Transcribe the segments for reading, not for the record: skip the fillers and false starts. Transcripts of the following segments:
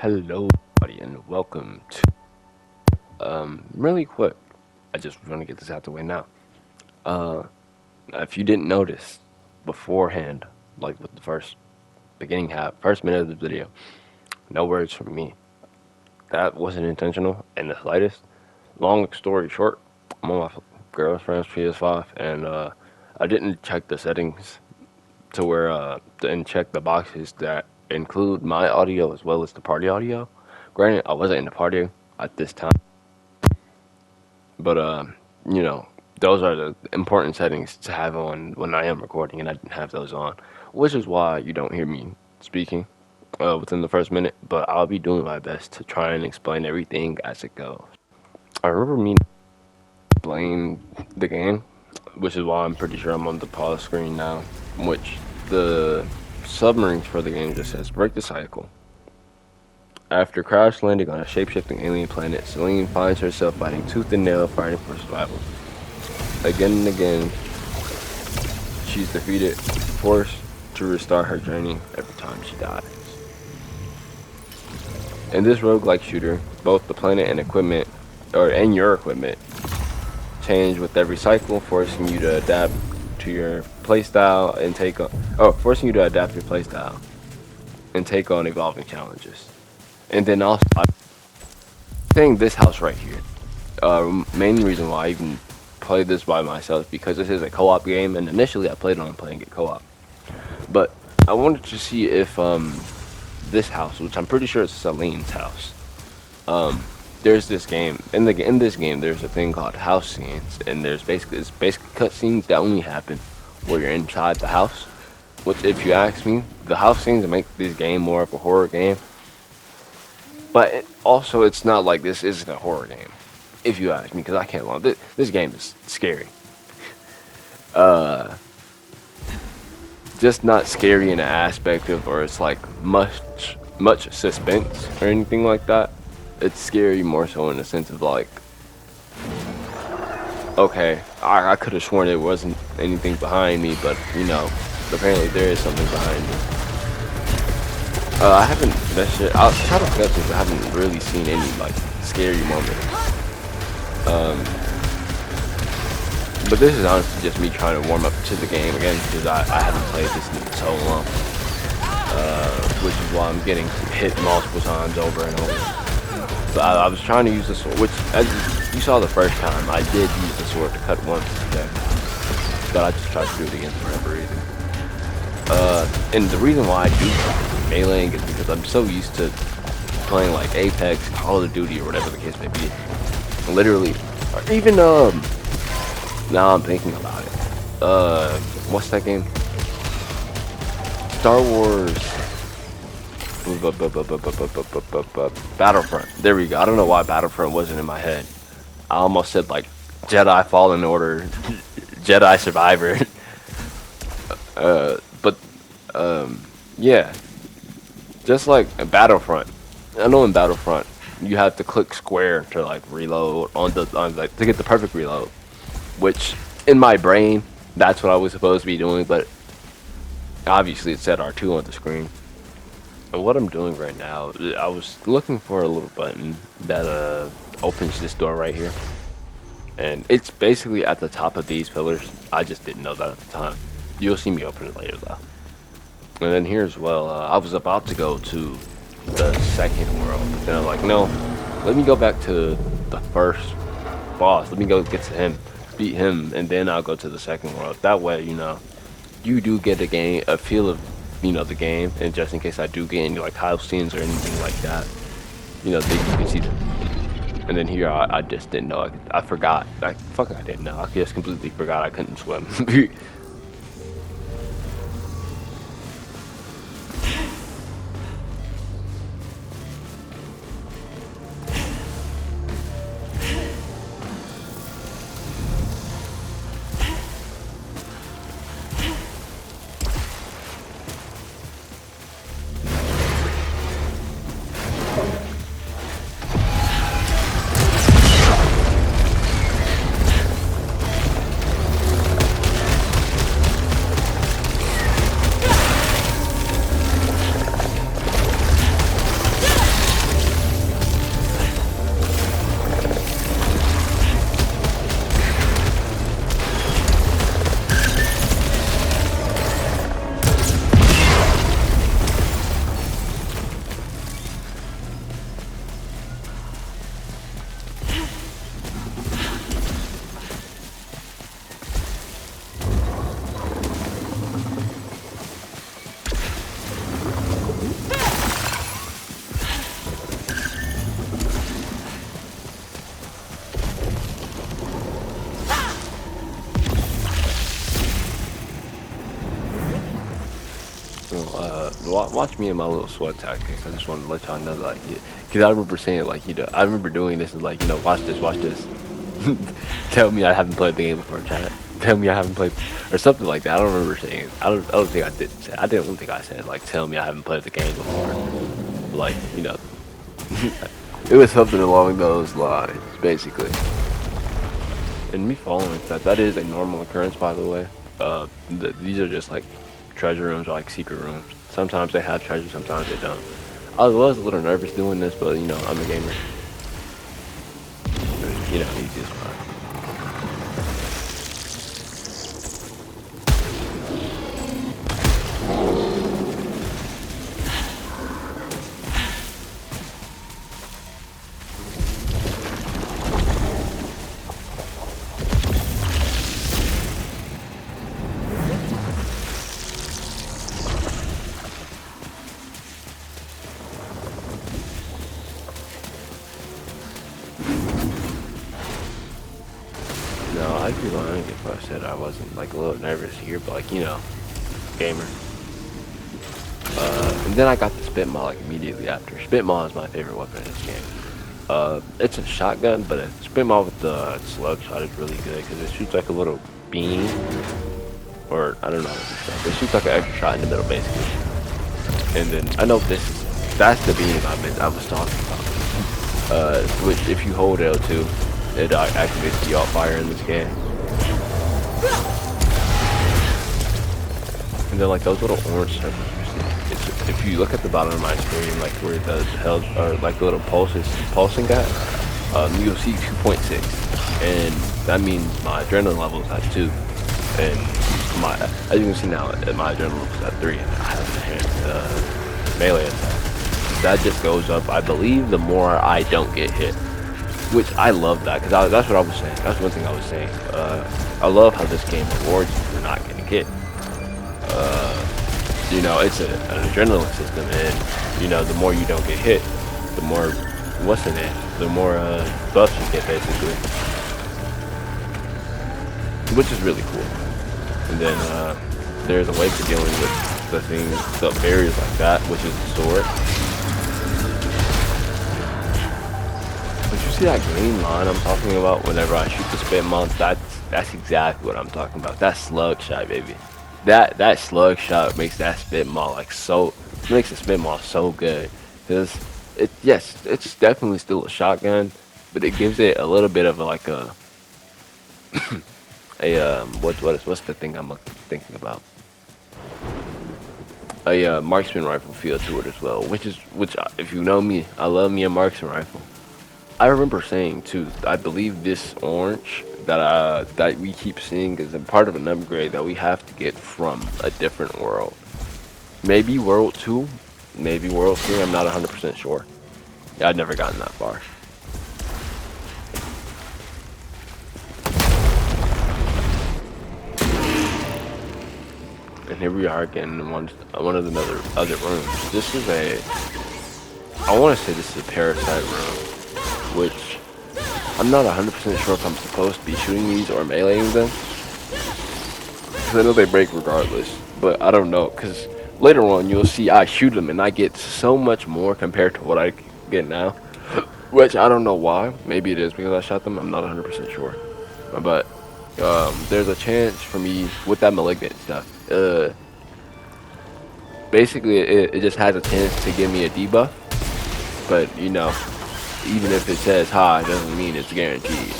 Hello, everybody, and welcome to really quick. I just want to get this out the way now. Uh, if you didn't notice beforehand, like with the first minute of the video, no words from me. That wasn't intentional in the slightest. Long story short, I'm on my girlfriend's PS5, and I didn't check the settings to where and check the boxes that include my audio as well as the party audio. Granted, I wasn't in the party at this time. But you know, those are the important settings to have on when I am recording, and I didn't have those on, which is why you don't hear me speaking within the first minute. But I'll be doing my best to try and explain everything as it goes. I remember me playing the game, which is why I'm pretty sure I'm on the pause screen now, which the submarines for the game just says break the cycle. After crash landing on a shape-shifting alien planet, Celine finds herself fighting tooth and nail fighting for survival. Again and again, she's defeated, forced to restart her journey every time she dies. In this roguelike shooter, both the planet and your equipment change with every cycle, forcing you to adapt to your playstyle and forcing you to adapt your playstyle and take on evolving challenges. And then also, I'm saying this house right here. Main reason why I even play this by myself because this is a co-op game, and initially I played on playing it co-op. But I wanted to see if this house, which I'm pretty sure is Celine's house, there's this game in this game. There's a thing called house scenes, and it's basically cutscenes that only happen where you're inside the house. Which, if you ask me, the house scenes make this game more of a horror game. But also, it's not like this isn't a horror game, if you ask me, because I can't lie. This game is scary. Just not scary in an aspect of, or it's like much suspense or anything like that. It's scary more so in the sense of like, okay, I could have sworn there wasn't anything behind me, but apparently there is something behind me. I haven't outside of cutscenes, I haven't really seen any like scary moments. But this is honestly just me trying to warm up to the game again because I haven't played this in so long. Which is why I'm getting hit multiple times over and over. But I was trying to use the sword, which as you saw the first time, I did use the sword to cut once today. But I just tried to do it again for whatever reason. And the reason why I do meleeing is because I'm so used to playing like Apex, Call of Duty, or whatever the case may be. Literally, or even now I'm thinking about it. What's that game? Star Wars Battlefront. There we go. I don't know why Battlefront wasn't in my head. I almost said like Jedi Fallen Order, Jedi Survivor. Yeah, just like a Battlefront. I know in Battlefront you have to click square to like reload to get the perfect reload, which in my brain that's what I was supposed to be doing, but obviously it said R2 on the screen. And what I'm doing right now, I was looking for a little button that opens this door right here, and it's basically at the top of these pillars. I just didn't know that at the time. You'll see me open it later though. And then here as well, I was about to go to the second world, but then I'm like, no, let me go back to the first boss. Let me go get to him, beat him, and then I'll go to the second world. That way, you do get a feel of, the game, and just in case I do get any like house scenes or anything like that, then you can see them. And then here, I just didn't know. I forgot. I didn't know. I just completely forgot I couldn't swim. watch me and my little sweat tactics. I just wanted to let y'all know that, like, because I remember saying, like, I remember doing this and, like, watch this, watch this. Tell me I haven't played the game before, chat. Tell me I haven't played, or something like that. I don't remember saying. I don't think I did say. I didn't think I said, like, tell me I haven't played the game before. Like, it was something along those lines, basically. And me following that is a normal occurrence, by the way. These are just like treasure rooms or like secret rooms. Sometimes they have treasure, sometimes they don't. I was a little nervous doing this, but I'm a gamer. Easy as fun. No, I'd be lying if I said I wasn't like a little nervous here, but like gamer. And then I got the Spitmaul like immediately after. Spitmaul is my favorite weapon in this game. It's a shotgun, but a Spitmaul with the slug shot is really good because it shoots like a little beam, or I don't know what it shoots like an extra shot in the middle basically. And then I know that's the beam I was talking about. Which if you hold L2, it activates the alt fire in this game. And then like those little orange circles you see, if you look at the bottom of my screen, like where the held or like the little pulsing at, you'll see 2.6, and that means my adrenaline level is at 2, and as you can see now, my adrenaline level is at 3, and I have a hand melee attack. That just goes up, I believe, the more I don't get hit. Which I love that, because that's what I was saying. That's one thing I was saying. I love how this game rewards you for not getting hit. It's an adrenaline system, and the more you don't get hit, the more the more buffs you get basically, which is really cool. And then there's a way for dealing with the barriers like that, which is the sword. But you see that green line I'm talking about whenever I shoot the Spitmaul? That's exactly what I'm talking about. That slug shot, baby. That slug shot makes that Spitmaul makes the Spitmaul so good. Because it's definitely still a shotgun, but it gives it a little bit of what's the thing I'm thinking about? A marksman rifle feel to it as well, which if you know me, I love me a marksman rifle. I remember saying too, I believe this orange that we keep seeing is a part of an upgrade that we have to get from a different world. Maybe world 2, maybe world 3, I'm not 100% sure. Yeah, I've never gotten that far. And here we are again in one of the other rooms. This is I want to say this is a parasite room, which I'm not 100% sure if I'm supposed to be shooting these or meleeing them, because I know they break regardless, but I don't know, because later on you'll see I shoot them and I get so much more compared to what I get now, which I don't know why. Maybe it is because I shot them, I'm not 100% sure, but there's a chance for me with that malignant stuff. Basically it just has a chance to give me a debuff, but even if it says high, doesn't mean it's guaranteed.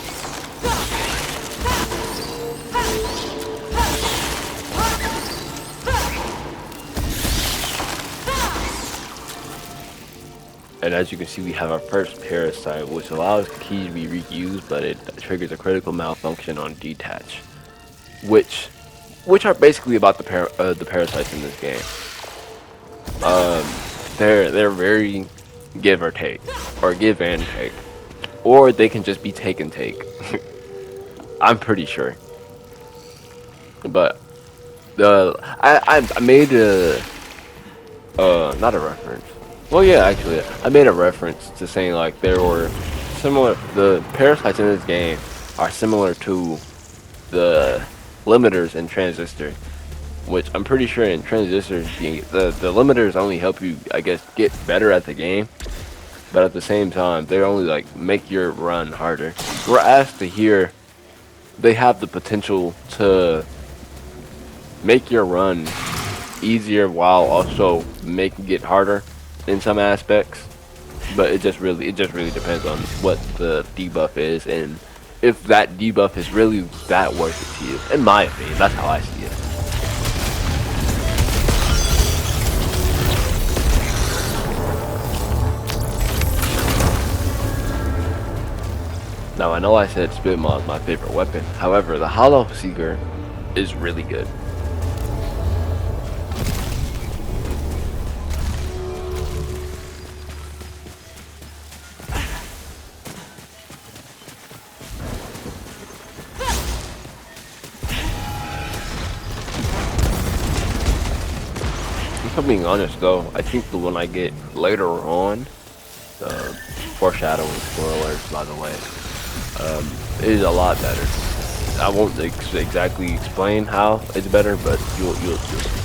And as you can see, we have our first parasite, which allows keys to be reused, but it triggers a critical malfunction on detach, which are basically about the parasites in this game. They're very give or take, or give and take, or they can just be take and take. I'm pretty sure. But I made not a reference. Well, yeah, actually, I made a reference to saying like the parasites in this game are similar to the limiters in Transistor. which I'm pretty sure in transistors the limiters only help you, I guess, get better at the game, but at the same time they only like make your run harder. Whereas to here, they have the potential to make your run easier while also making it harder in some aspects. But it just really depends on what the debuff is and if that debuff is really that worth it to you. In my opinion, that's how I see it. Now I know I said Spit Maw is my favorite weapon. However, the Hollow Seeker is really good. If I'm being honest though, I think the one I get later on, the foreshadowing spoilers by the way, is a lot better. I won't exactly explain how it's better, but you'll see.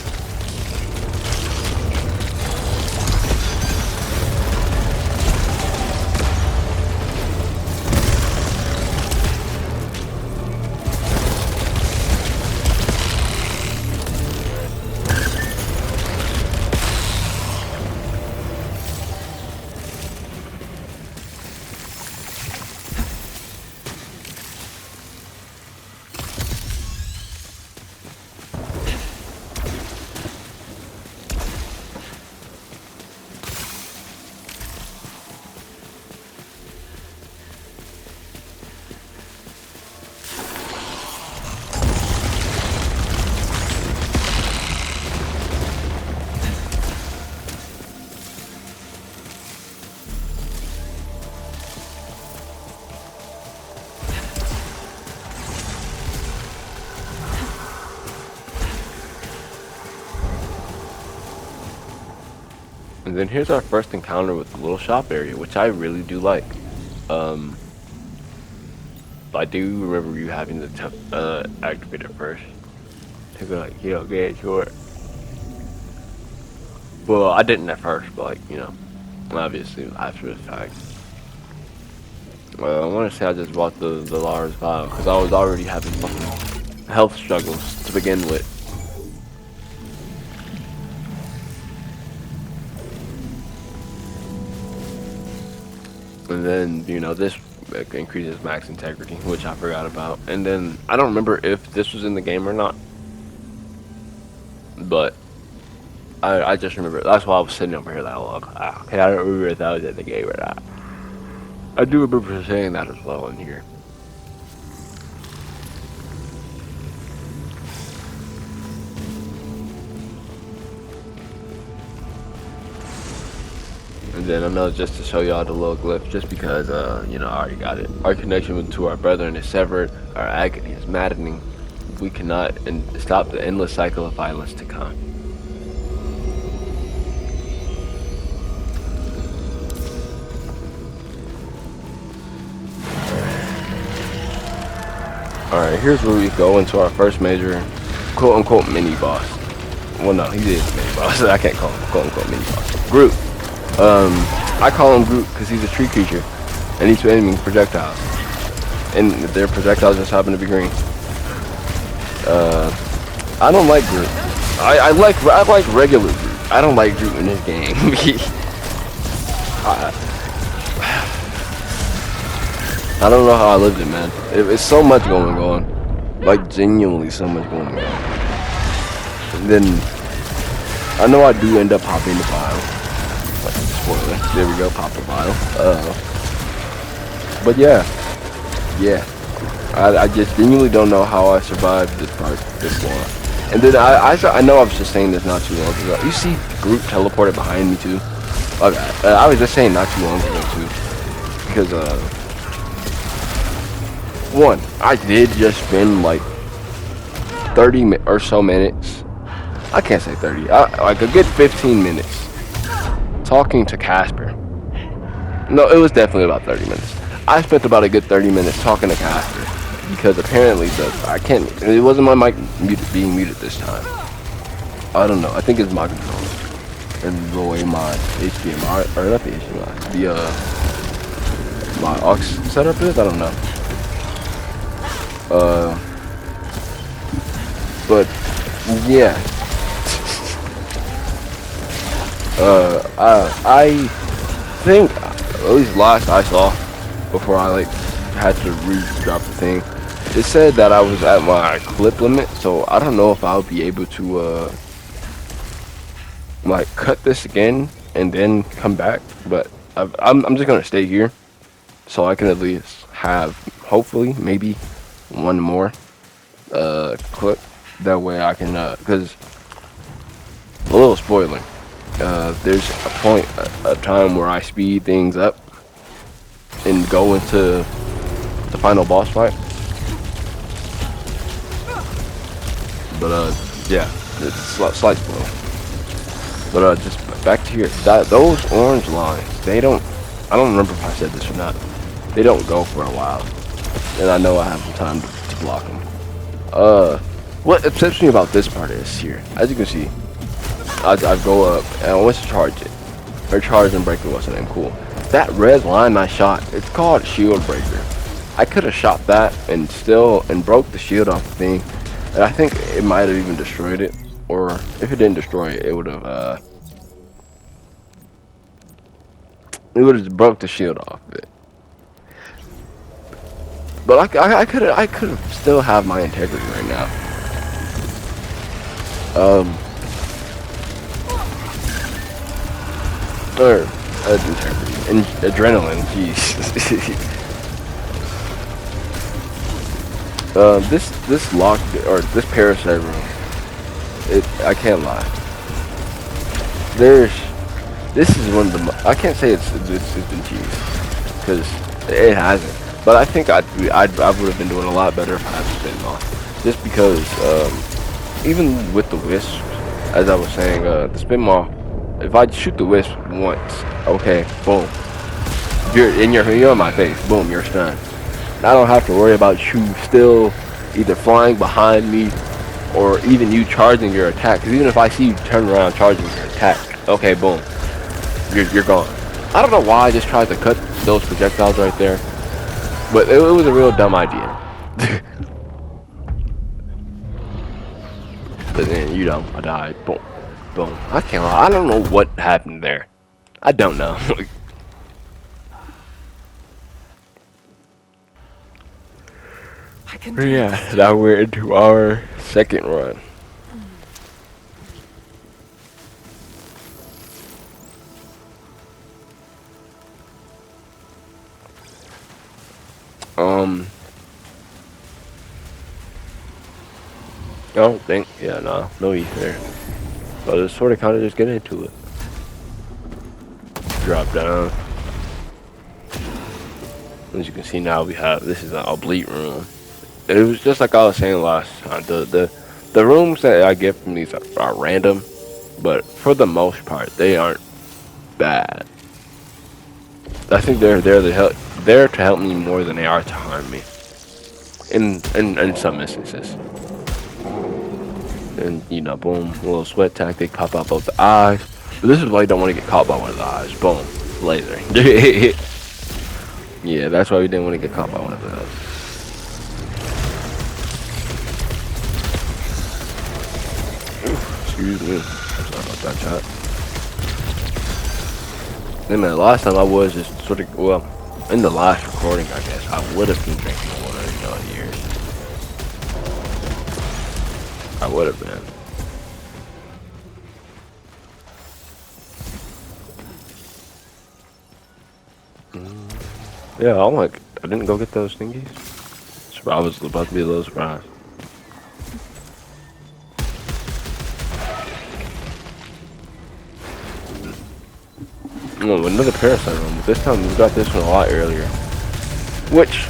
And then here's our first encounter with the little shop area, which I really do like. Um, I do remember you having to activate it first. To be like, get short. Well, I didn't at first, but like, obviously after the fact. I want to say I just bought the Lars vial because I was already having fucking health struggles to begin with. And then, this increases max integrity, which I forgot about. And then, I don't remember if this was in the game or not. But, I just remember, that's why I was sitting over here that long. Okay, I don't remember if that was in the game or not. I do remember saying that as well in here. And then another just to show y'all the little glyph, just because, I already got it. Our connection to our brethren is severed, our agony is maddening. We cannot stop the endless cycle of violence to come. Alright, here's where we go into our first major, quote-unquote, mini-boss. Well, no, he is a mini-boss. I can't call him quote-unquote mini-boss. Groot. I call him Groot because he's a tree creature, and he's aiming projectiles. And their projectiles just happen to be green. I don't like Groot. I like regular Groot. I don't like Groot in this game. I don't know how I lived it, man. It's so much going on. Like, genuinely so much going on. And then, I know I do end up popping the vial. Like, spoiler. There we go, pop the vial. But yeah. Yeah. I just genuinely don't know how I survived this part this long. And then I know I was just saying this not too long ago. You see Groot teleported behind me too? Okay. I was just saying not too long ago too. Because, one, I did just spend like 30 or so minutes. I can't say 30. Like a good 15 minutes talking to Casper. No, it was definitely about 30 minutes. I spent about a good 30 minutes talking to Casper because apparently it wasn't my mic being muted this time. I don't know. I think it's my controller and the way my HDMI or not the HDMI, my aux setup is. I don't know. But yeah. I think at least last I saw before I like had to re-drop the thing, it said that I was at my clip limit, so I don't know if I'll be able to like cut this again and then come back. But I'm just gonna stay here so I can at least have hopefully maybe one more clip. That way I can because a little spoiler. There's a point, a time where I speed things up and go into the final boss fight. But yeah, it's a slight spoiler. But just back to here. Those orange lines, they don't. I don't remember if I said this or not. They don't go for a while, and I know I have some time to block them. What upsets me about this part is here, as you can see. I go up and I want to charge it. Or charge and breaker, what's the name? Cool. That red line I shot, it's called shield breaker. I could have shot that and broke the shield off the thing. And I think it might have even destroyed it. Or if it didn't destroy it, it would have broke the shield off of it. But I could have still have my integrity right now. Or integrity and adrenaline, jeez. This lock or this parasite room, I can't lie. This is one of the I can't say it's been cheese because it hasn't, but I think I would have been doing a lot better if I had the spin off. Just because even with the wisp, as I was saying, the spin off. If I shoot the wisp once, okay, boom. You're on my face, boom, you're stunned. I don't have to worry about you still either flying behind me or even you charging your attack. Because even if I see you turn around charging your attack, okay, boom, you're gone. I don't know why I just tried to cut those projectiles right there, but it was a real dumb idea. But then, you know, I died, boom. Boom. I can't lie. I don't know what happened there. I don't know. Yeah, now we're into our second run. I don't think. Yeah, no heat there. So just sort of kind of just get into it. Drop down. As you can see now, we have this is an oblique room. It was just like I was saying last time. The rooms that I get from these are random, but for the most part, they aren't bad. I think they're there to help me more than they are to harm me. In some instances. And you know, boom, a little sweat tactic, pop out both the eyes. But this is why you don't want to get caught by one of the eyes. Boom, laser. Yeah, that's why we didn't want to get caught by one of those. Excuse me. Sorry about that shot. Then man, last time I was just sort of, well, in the last recording, I guess, I would have been drinking water, you know, here. I would have been. Yeah, I didn't go get those thingies. So I was about to be a little surprised. Oh, another parasite room. But this time we got this one a lot earlier. Which,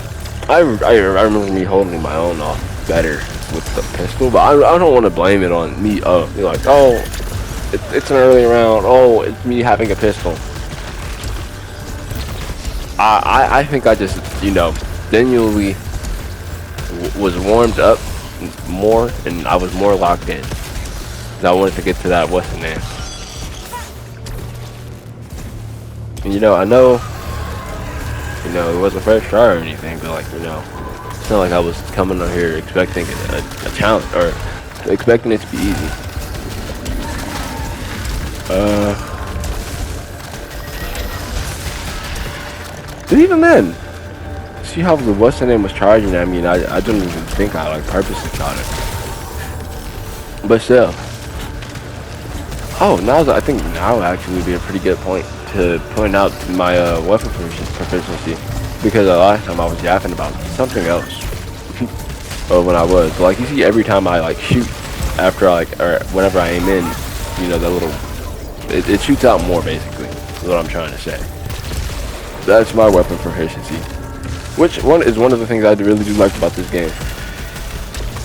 I remember me holding my own off better with the pistol, but I don't want to blame it on me. You're like, oh, it's an early round. Oh, it's me having a pistol. I think I just, you know, genuinely was warmed up more and I was more locked in. I wanted to get to that what's the name. And you know, I know, you know, it wasn't first try or anything, but like, you know, it's not like I was coming on here expecting a challenge or expecting it to be easy. But even then, see how the what's the name was charging at me, and I didn't even think I like purposely shot it. But still. Oh, I think now actually would be a pretty good point to point out my weapon proficiency, because last time I was yapping about something else. Or when I was like, you see, every time I like shoot after I or whenever I aim in, you know, that little it shoots out more basically. Is what I'm trying to say. That's my weapon proficiency, which one is one of the things I really do like about this game.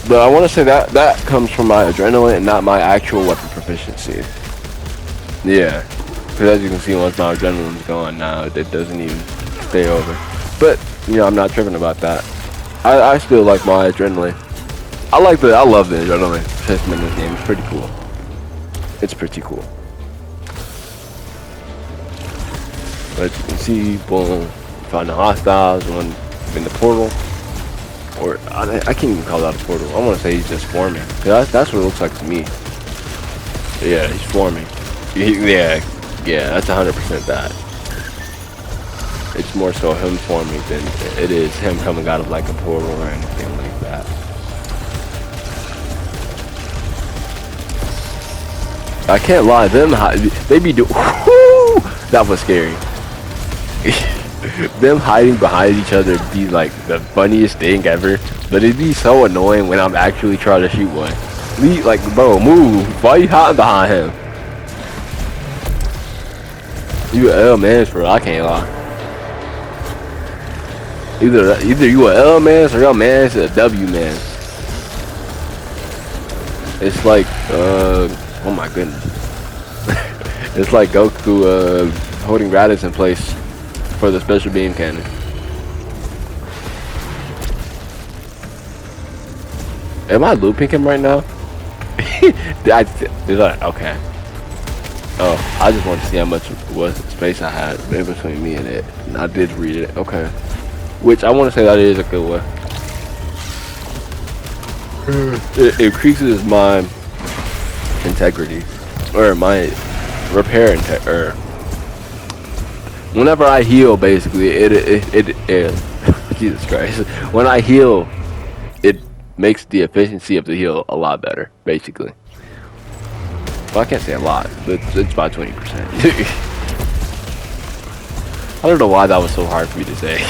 But I want to say that comes from my adrenaline and not my actual weapon proficiency. Yeah, because as you can see, once my adrenaline's gone now, it doesn't even stay over. But you know, I'm not tripping about that. I still like my adrenaline. I love the adrenaline system in this game. It's pretty cool. It's pretty cool. But you can see, boom, find the hostiles, one in the portal. Or, I can't even call that a portal. I want to say he's just forming. That's what it looks like to me. Yeah, he's forming. Yeah, that's 100% that. It's more so him forming than it is him coming out of like a portal or anything like that. I can't lie, they be do. That was scary. Them hiding behind each other be like the funniest thing ever, but it'd be so annoying when I'm actually trying to shoot one. Like, bro, move. Why are you hiding behind him? You a L man, bro. I can't lie. Either you a L man or your man's a W man. It's like, oh my goodness. It's like Goku holding Raditz in place for the special beam cannon. Am I looping him right now? Okay. Oh, I just wanted to see how much space I had in between me and it. And I did read it. Okay. Which I want to say that is a good way. It increases my integrity, or my repair integrity. Whenever I heal, basically, it Jesus Christ. When I heal, it makes the efficiency of the heal a lot better, basically. Well, I can't say a lot, but it's by 20%. I don't know why that was so hard for me to say.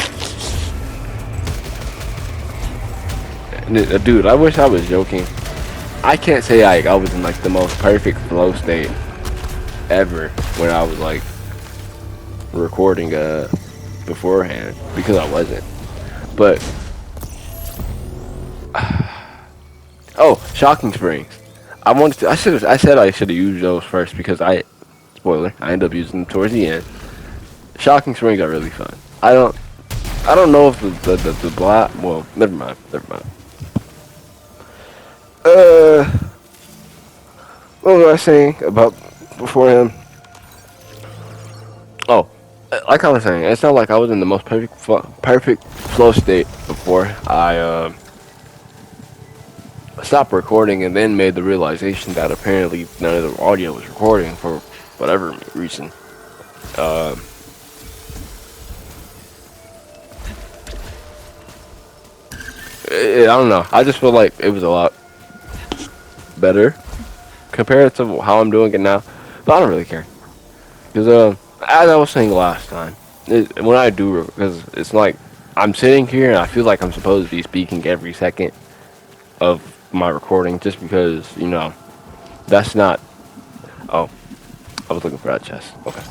Dude, I wish I was joking. I can't say I was in like the most perfect flow state ever when I was like recording beforehand, because I wasn't. But oh, shocking springs. I said I should have used those first, because spoiler, I ended up using them towards the end. Shocking springs are really fun. I don't know if the black, well, never mind. What was I saying about before him? Oh, like I was saying, it's not like I was in the most perfect flow state before I stopped recording and then made the realization that apparently none of the audio was recording for whatever reason. I don't know. I just feel like it was a lot better compared to how I'm doing it now, but I don't really care, because as I was saying last time, when I do, because it's like I'm sitting here and I feel like I'm supposed to be speaking every second of my recording, just because, you know, that's not. Oh, I was looking for that chest. Okay,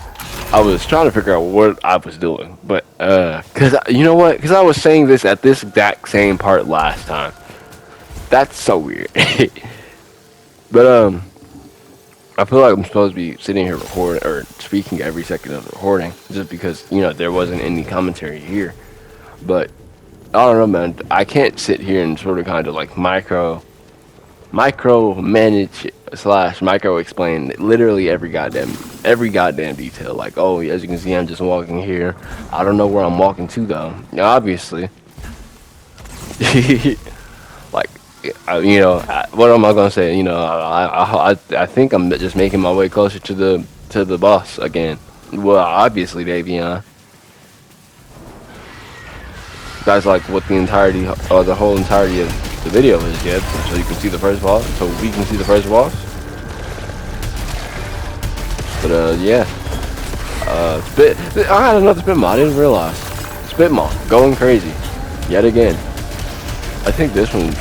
I was trying to figure out what I was doing, but because you know what, because I was saying this at this exact same part last time. That's so weird. But I feel like I'm supposed to be sitting here recording or speaking every second of the recording, just because, you know, there wasn't any commentary here. But I don't know, man. I can't sit here and sort of kind of like micro manage slash micro explain literally every goddamn detail. Like, oh, as you can see, I'm just walking here. I don't know where I'm walking to though. Obviously, like, what am I gonna say? I think I'm just making my way closer to the boss again. Well, obviously, Davion. That's like what the entirety, or the whole entirety of the video is, Jeb. So you can see the first boss. So we can see the first boss. But yeah. Spit. I had another spit mod. I didn't realize. Spit mod going crazy, yet again. I think this one.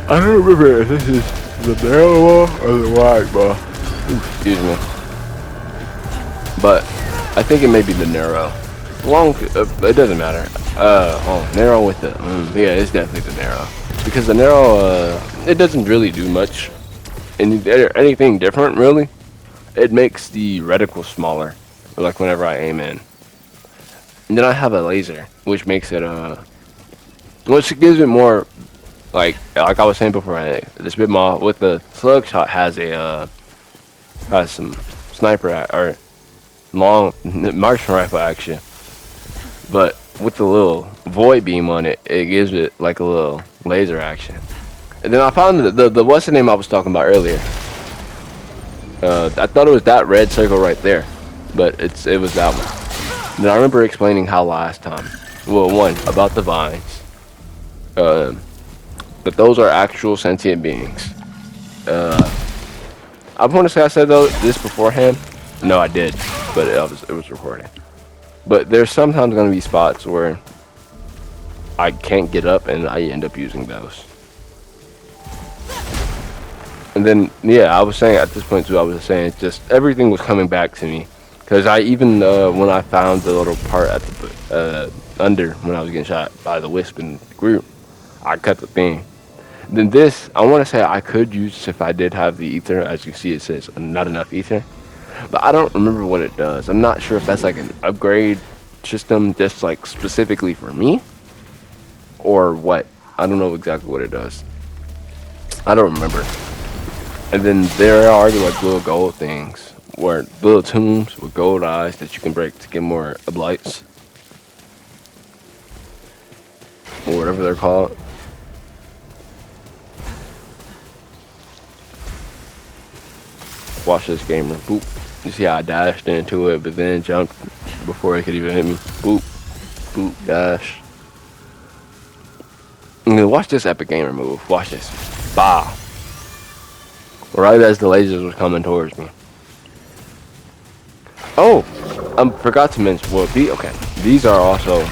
I don't remember if this is the narrow wall or the wide wall. Excuse me. But I think it may be the narrow. Long, it doesn't matter. Narrow with the, yeah, it's definitely the narrow. Because the narrow, it doesn't really do much. Anything different, really. It makes the reticle smaller, like whenever I aim in. And then I have a laser, which makes it, which gives it more, like I was saying before, the spit maw with the slug shot has some sniper, or long marksman rifle action. But with the little void beam on it, it gives it like a little laser action. And then I found the what's the name I was talking about earlier. I thought it was that red circle right there, but it was that one. Then I remember explaining how last time. Well, one about the vines. That those are actual sentient beings. I want to say I said this beforehand. No, I did, but it was recorded. But there's sometimes going to be spots where I can't get up and I end up using those. And then, yeah, I was saying at this point too, I was saying just everything was coming back to me. Because I even, when I found the little part at the, under, when I was getting shot by the wisp in the group, I cut the thing. Then this, I want to say I could use if I did have the ether. As you see, it says not enough ether. But I don't remember what it does. I'm not sure if that's like an upgrade system just like specifically for me or what. I don't know exactly what it does. I don't remember. And then there are like little gold things, or little tombs with gold eyes that you can break to get more oblites, or whatever they're called. Watch this gamer. Boop. You see how I dashed into it, but then jumped before it could even hit me. Boop. Boop. Dash. And then watch this epic gamer move. Watch this. Bah. Right as the lasers was coming towards me. Oh, I forgot to mention. Well, these are also.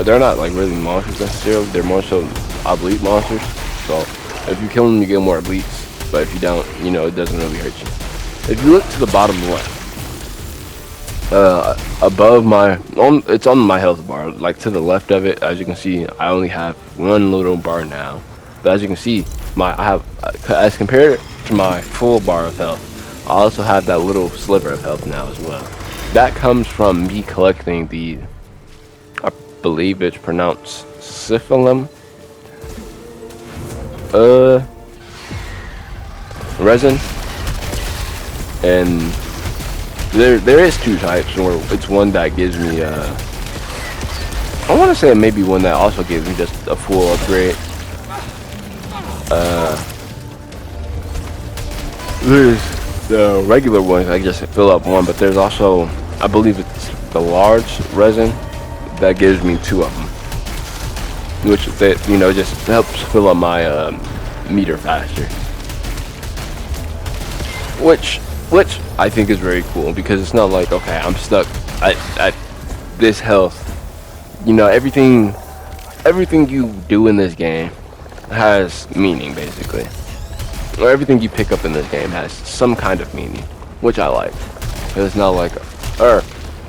They're not like really monsters necessarily. They're more so oblique monsters. So if you kill them, you get more obliques. But if you don't, it doesn't really hurt you. If you look to the bottom left, above it's on my health bar. Like to the left of it, as you can see, I only have one little bar now. But as you can see, I have, as compared to my full bar of health, I also have that little sliver of health now as well. That comes from me collecting the, I believe it's pronounced syphilum, resin. And there is two types, or it's one that gives me I want to say it may be one that also gives me just a full upgrade. There's the regular ones, I just fill up one, but there's also, I believe it's the large resin that gives me two of them, which just helps fill up my meter faster, which I think is very cool, because it's not like, okay, I'm stuck at this health. Everything you do in this game has meaning, basically. Or everything you pick up in this game has some kind of meaning, which I like. Because it's not like,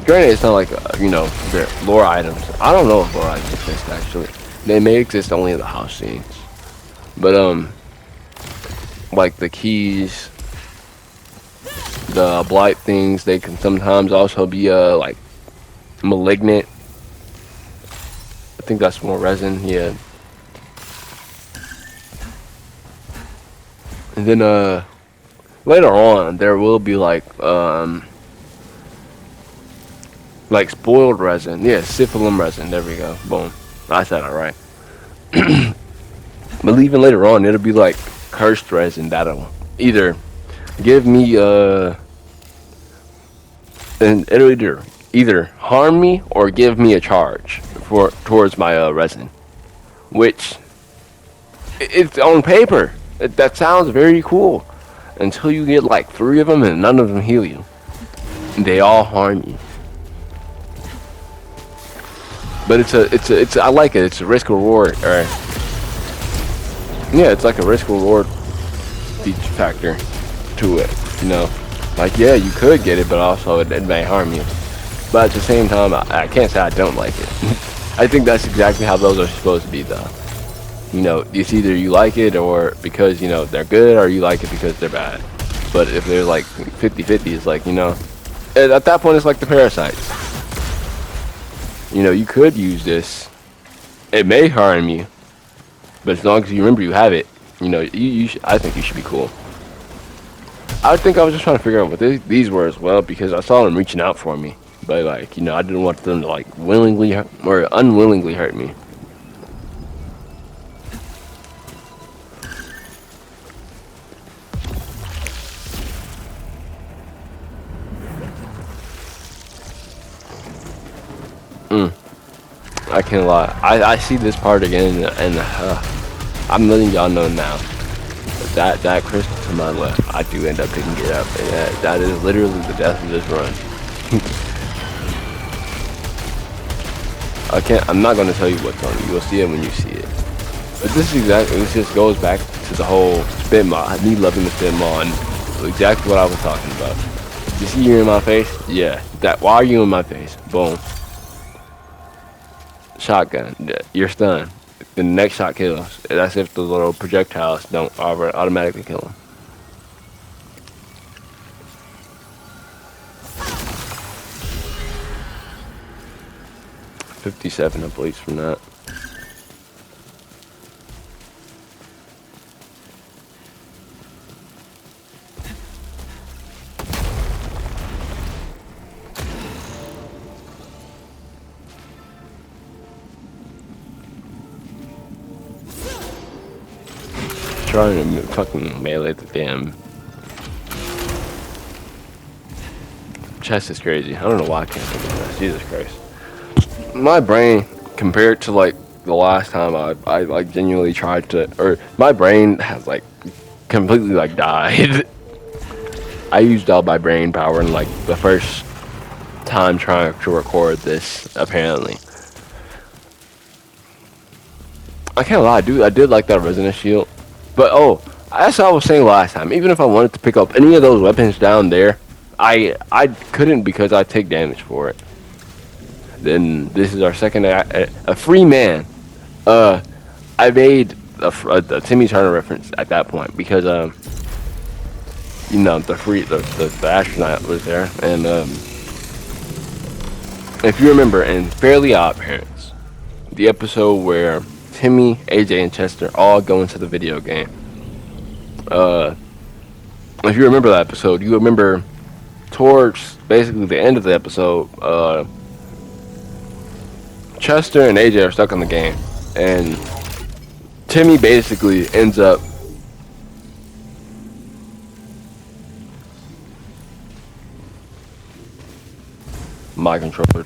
granted, it's not like, they're lore items. I don't know if lore items exist, actually. They may exist only in the house scenes. But, like the keys, the blight things, they can sometimes also be like malignant. I think that's more resin, yeah. And then later on there will be like spoiled resin. Yeah, syphilum resin. There we go. Boom. I said it right. But even later on, it'll be like cursed resin that'll either give me and it'll either harm me or give me a charge for towards my resin, which it's on paper. That sounds very cool until you get like 3 of them and none of them heal you. They all harm you. But it's I like it. It's a risk reward, or yeah, it's like a risk reward feature factor to it. You know, like yeah, you could get it, but also it may harm you. But at the same time, I can't say I don't like it. I think that's exactly how those are supposed to be, though. You know, it's either you like it or because you know they're good, or you like it because they're bad. But if they're like 50-50, it's like you know, at that point it's like the parasites. You know, you could use this. It may harm you, but as long as you remember you have it, you know, I think you should be cool. I think I was just trying to figure out what these were as well because I saw them reaching out for me, but like you know, I didn't want them to like willingly or unwillingly hurt me. I can't lie. I see this part again, and I'm letting y'all know now. That crystal to my left, I do end up picking it up. And that is literally the death of this run. I'm not gonna tell you what's on it. You'll see it when you see it. But this just goes back to the whole spin mod. Me loving the spin mod, and exactly what I was talking about. You see you in my face? Yeah. Why are you in my face? Boom. Shotgun. You're stunned. The next shot kills. That's if the little projectiles don't automatically kill him. $57 at least from that. Trying to fucking melee the damn chest is crazy. I don't know why I can't think of this. Jesus Christ. My brain, compared to like the last time I like genuinely tried to, or my brain has like completely like died. I used all my brain power in like the first time trying to record this, apparently. I can't lie, dude. I did like that resonance shield. But oh, as I was saying last time, even if I wanted to pick up any of those weapons down there, I couldn't because I take damage for it. Then this is our second a free man. I made a Timmy Turner reference at that point because you know the astronaut was there, and if you remember in Fairly Odd Parents, the episode where Timmy, AJ, and Chester all go into the video game. If you remember that episode, you remember towards basically the end of the episode, Chester and AJ are stuck in the game, and Timmy basically ends up my controller.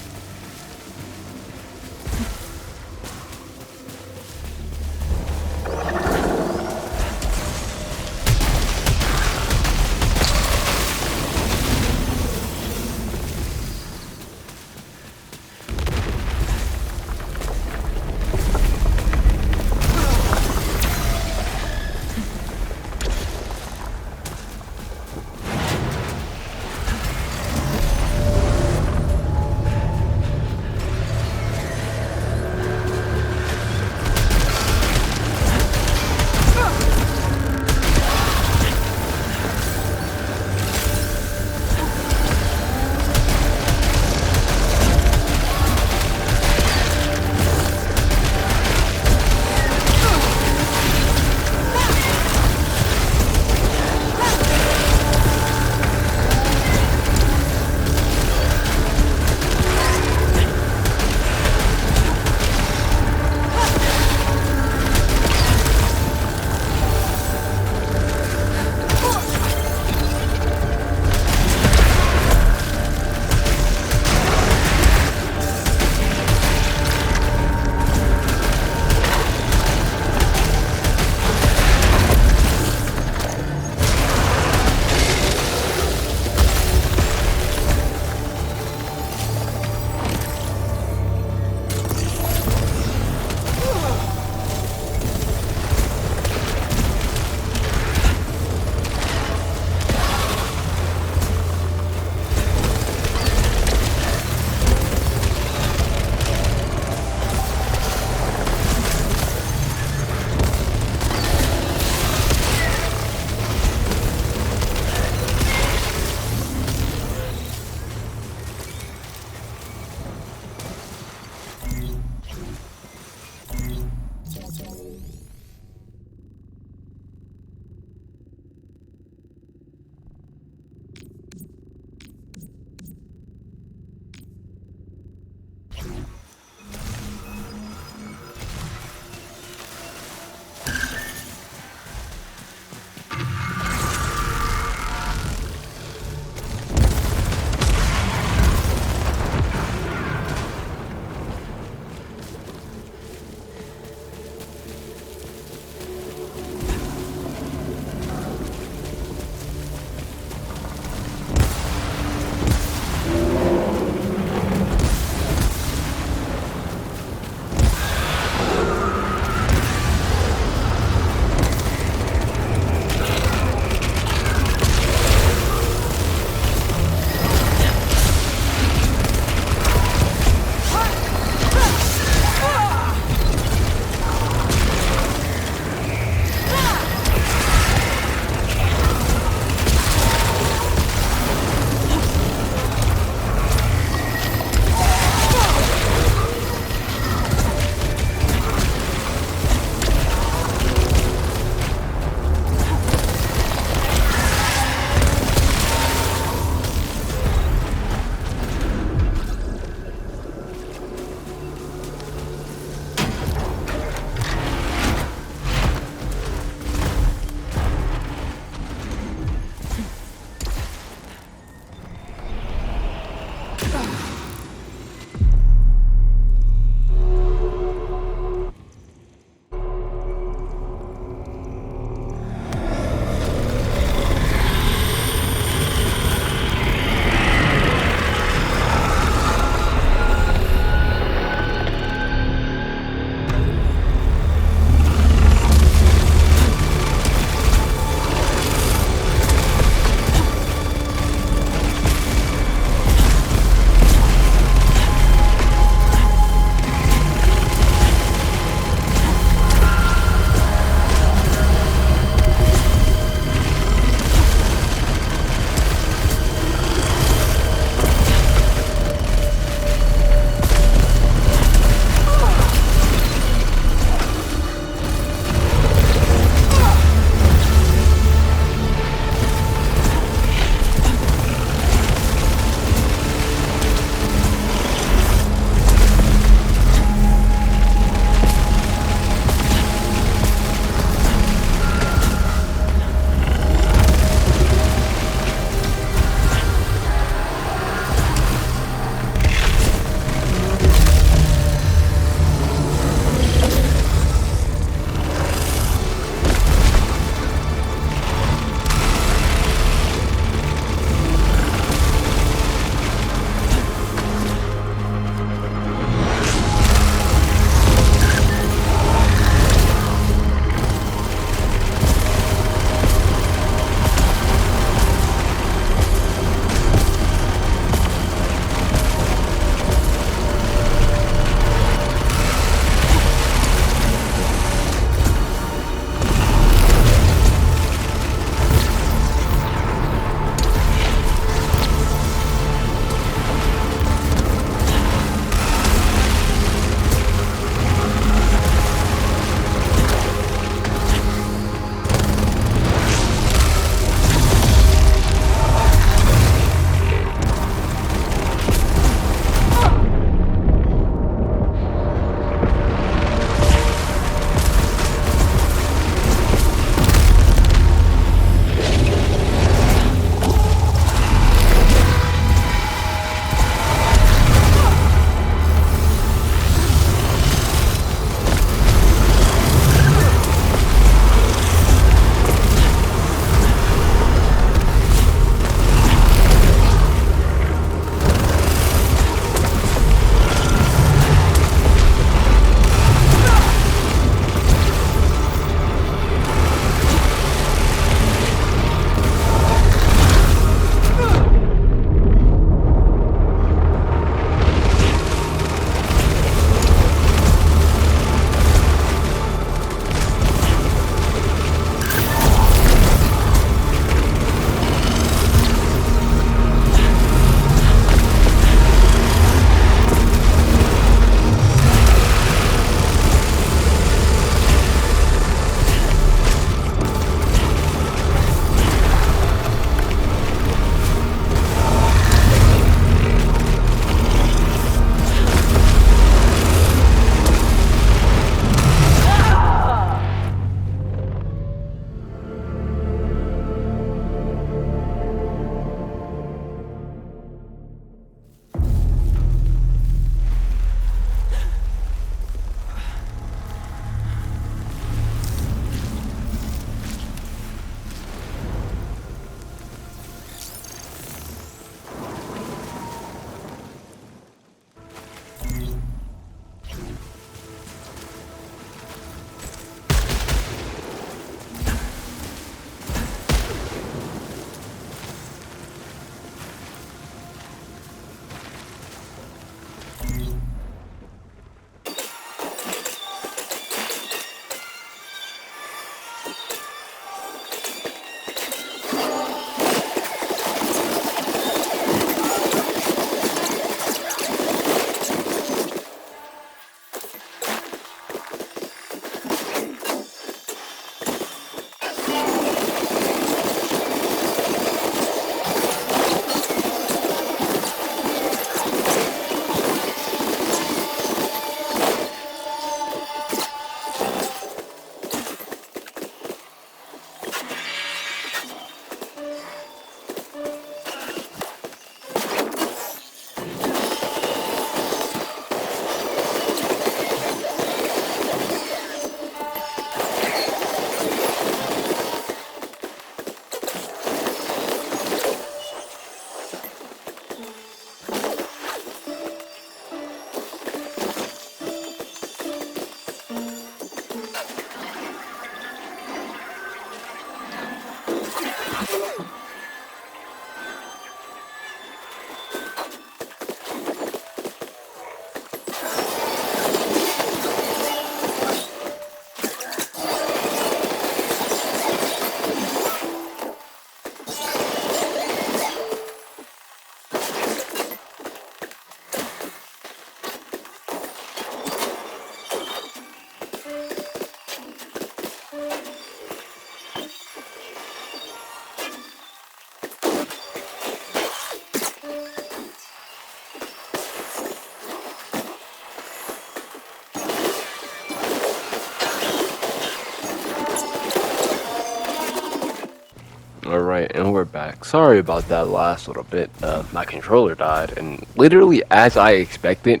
Alright, and we're back. Sorry about that last little bit. My controller died, and literally as I expected,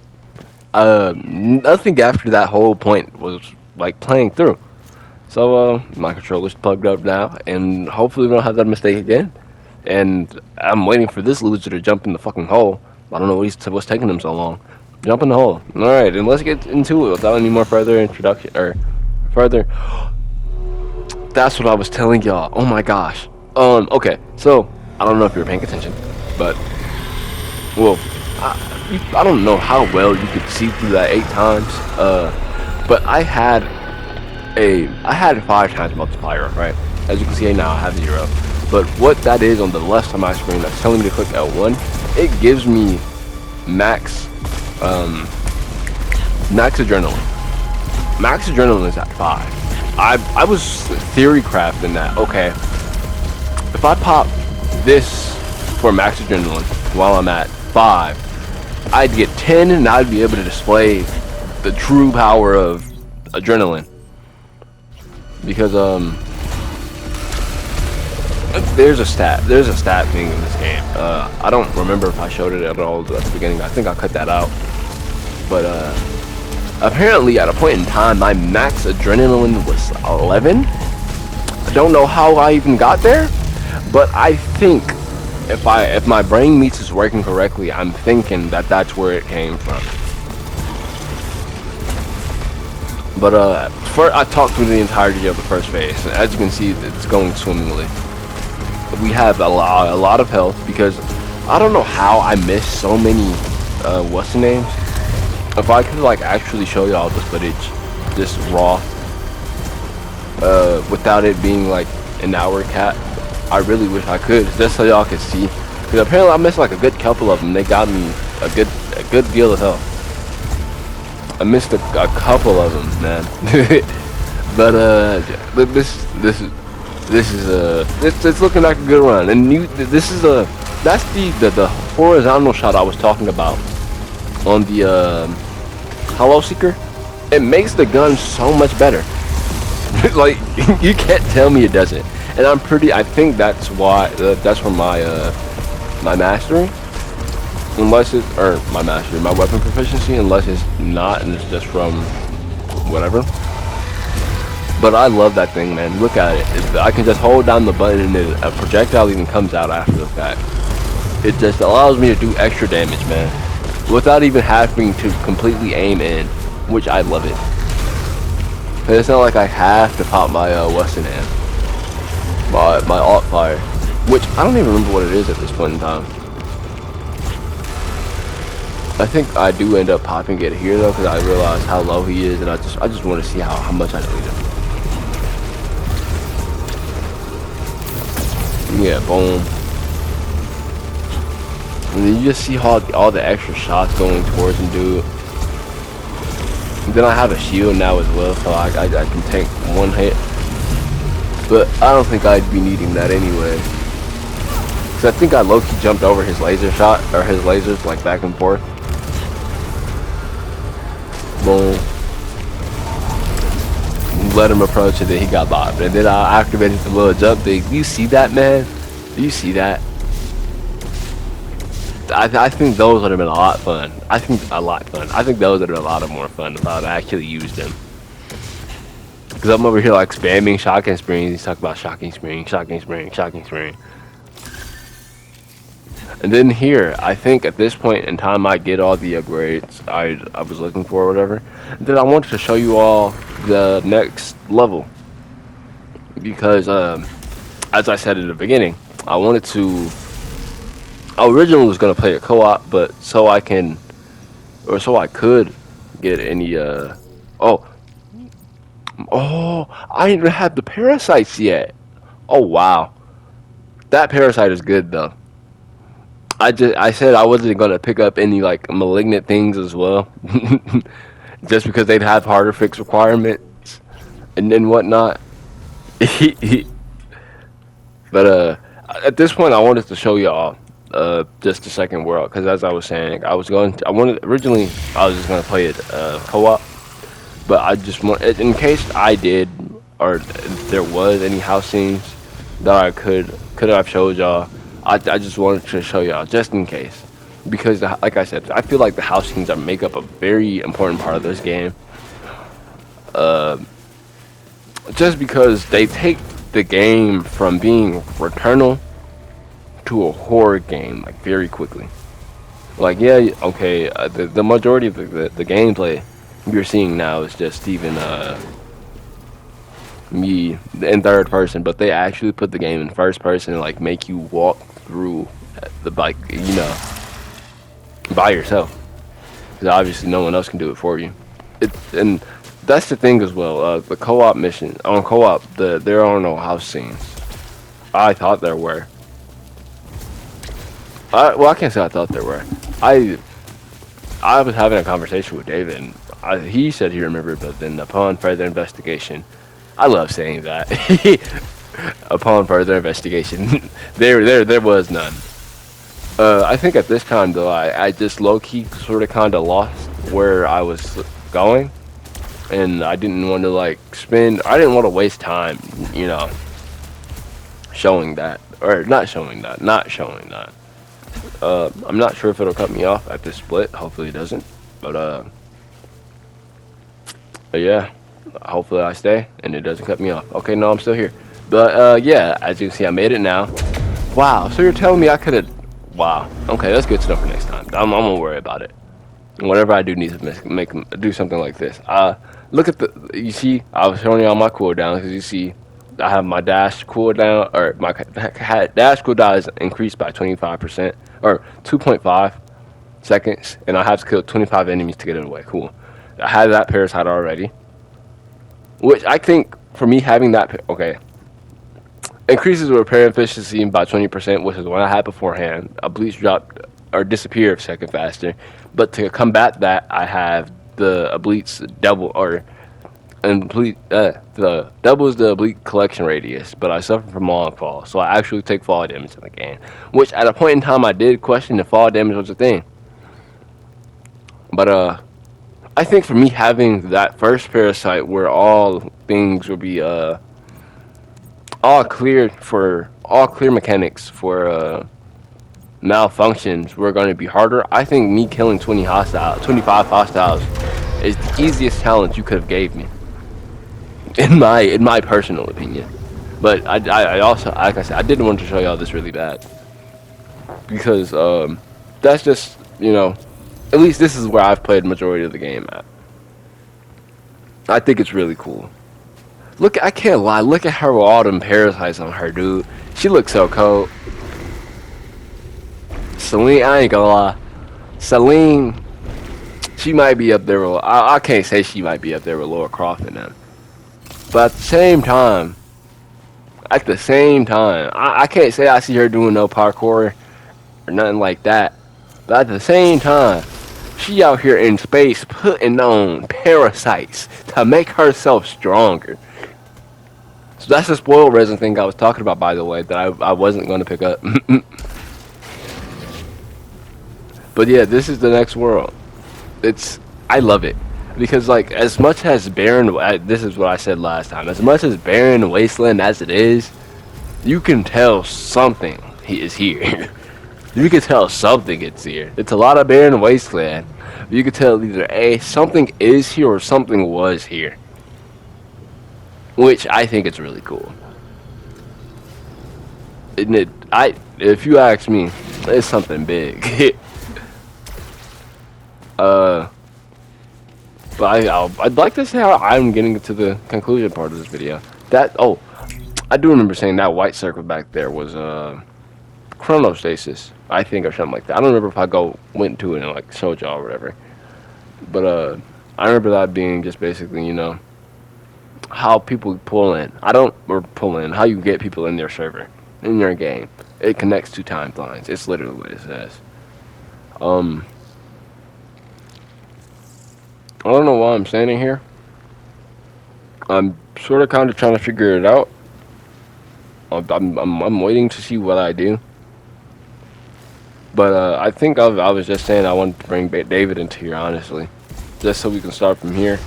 nothing after that whole point was like playing through. So my controller's plugged up now, and hopefully we don't have that mistake again. And I'm waiting for this loser to jump in the fucking hole. I don't know what's taking him so long. Jump in the hole. Alright, and let's get into it without any more further introduction, or further. That's what I was telling y'all. Oh my gosh. Okay, so I don't know if you're paying attention, but well, I don't know how well you could see through that 8 times. But I had 5 times multiplier, right? As you can see now, I have 0. But what that is on the left side of my screen, that's telling me to click L1. It gives me max adrenaline. Max adrenaline is at 5. I was theory crafting that. Okay, if I pop this for max adrenaline while I'm at 5, I'd get 10, and I'd be able to display the true power of adrenaline. Because there's a stat thing in this game. I don't remember if I showed it at all at the beginning. I think I cut that out. But apparently at a point in time my max adrenaline was 11. I don't know how I even got there, but I think if my brain meats is working correctly, I'm thinking that that's where it came from. But I talked through the entirety of the first phase, and as you can see, it's going swimmingly. We have a lot of health, because I don't know how I missed so many what's the names. If I could like actually show y'all the footage, just raw, without it being like an hour cap, I really wish I could, just so y'all could see. Because apparently I missed like a good couple of them. They got me a good deal of health. I missed a couple of them, man. But it's looking like a good run. And that's the horizontal shot I was talking about on the Hollow Seeker. It makes the gun so much better. Like, you can't tell me it doesn't. And I think that's why that's from my my mastery, unless it's, or my weapon proficiency, unless it's not, and it's just from whatever. But I love that thing, man. Look at it. I can just hold down the button, and a projectile even comes out after the fact. It just allows me to do extra damage, man, without even having to completely aim in, which I love it. And it's not like I have to pop my Western hand, my alt fire, which I don't even remember what it is at this point in time. I think I do end up popping it here though, because I realize how low he is, and I just want to see how much I need him. Yeah, boom. And then you just see how all the extra shots going towards him, dude. And then I have a shield now as well, so I can tank one hit. But I don't think I'd be needing that anyway. Because I think I low-key jumped over his laser shot, or his lasers, like back and forth. Boom. Let him approach, and then he got bopped. And then I activated the little jump thing. Do you see that, man? Do you see that? I think those would have been a lot fun. I think those would have been a lot more fun if I would actually used them. Because I'm over here like spamming shocking springs. He's talking about shocking spring, shocking spring, shocking spring. And then here, I think at this point in time I get all the upgrades I was looking for or whatever. And then I wanted to show you all the next level. Because as I said in the beginning, I originally was gonna play a co-op, but so I could get any oh, I didn't even have the parasites yet. Oh wow, that parasite is good though. I said I wasn't gonna pick up any like malignant things as well, just because they'd have harder fix requirements and then whatnot. But at this point, I wanted to show y'all just the second world, because as I was saying, originally I was just gonna play it co-op, but I just want, in case I did, or if there was any house scenes, that I could have showed y'all. I just wanted to show y'all just in case, because like I said, I feel like the house scenes are make up a very important part of this game. Just because they take the game from being Returnal to a horror game like very quickly. Like yeah, okay, the majority of the gameplay you're seeing now is just even me in third person, but they actually put the game in first person and like make you walk through the bike, by yourself. Because obviously no one else can do it for you. And that's the thing as well. The co-op mission on co-op, there are no house scenes. I thought there were. Well, I can't say I thought there were. I was having a conversation with David, and he said he remembered, but then upon further investigation, I love saying that. Upon further investigation, there was none. I think at this time though, I just low key sort of kind of lost where I was going, and I didn't want to like I didn't want to waste time, showing that or not showing that. I'm not sure if it'll cut me off at this split. Hopefully it doesn't. But yeah, hopefully I stay and it doesn't cut me off. Okay, no, I'm still here. But yeah, as you can see, I made it now. Wow, so you're telling me I could have... Wow. Okay, that's good stuff for next time. I'm gonna worry about it. Whenever I do need to do something like this. Look at you see, I was showing you all my cooldowns, because you see, I have my dash cooldown, or my dash cooldown is increased by 25%, or 2.5 seconds, and I have to kill 25 enemies to get it away. Cool. I had that parasite already, which I think for me having that, okay, increases repair efficiency by 20%, which is what I had beforehand. A bleach drop or disappear a second faster, but to combat that, I have the bleach double the doubles the bleak collection radius, but I suffer from long fall, so I actually take fall damage in the game. Which at a point in time I did question if fall damage was a thing. But I think for me having that first parasite where all things will be all clear mechanics for malfunctions were going to be harder. I think me killing 25 hostiles is the easiest challenge you could have gave me, in my personal opinion. But I also, like I said, I didn't want to show y'all this really bad, because that's just, at least this is where I've played the majority of the game at. I think it's really cool. Look, I can't lie, look at her with all them parasites on her, dude. She looks so cold. Celine, I ain't gonna lie. Celine, she might be up there with, I can't say she might be up there with Laura Croft and them. But at the same time, I can't say I see her doing no parkour or nothing like that. But at the same time, she out here in space putting on parasites to make herself stronger. So that's the spoiled resin thing I was talking about, by the way, that I wasn't going to pick up. But yeah, this is the next world. I love it. Because, like, as much as barren, this is what I said last time, as much as barren wasteland as it is, you can tell something is here. You can tell something is here. It's a lot of barren wasteland. You can tell either A, something is here, or something was here. Which I think it's really cool. Isn't it? If you ask me, it's something big. But I'd like to say how I'm getting to the conclusion part of this video. I do remember saying that white circle back there was chronostasis, I think, or something like that. I don't remember if I went to it and like showed y'all or whatever. But I remember that being just basically, how people pull in. How you get people in their server, in your game. It connects to timelines. It's literally what it says. I don't know why I'm standing here. I'm sort of kind of trying to figure it out. I'm waiting to see what I do. But I think I was just saying I wanted to bring David into here, honestly, just so we can start from here.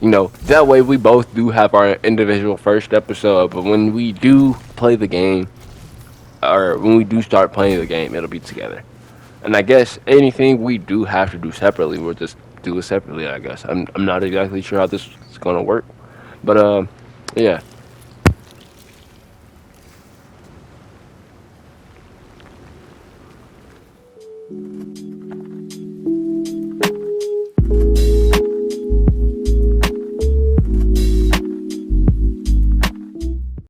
That way we both do have our individual first episode. But when we do play the game, or when we do start playing the game, it'll be together. And I guess anything we do have to do separately, we'll just do it separately. I guess I'm not exactly sure how this is gonna work, but yeah.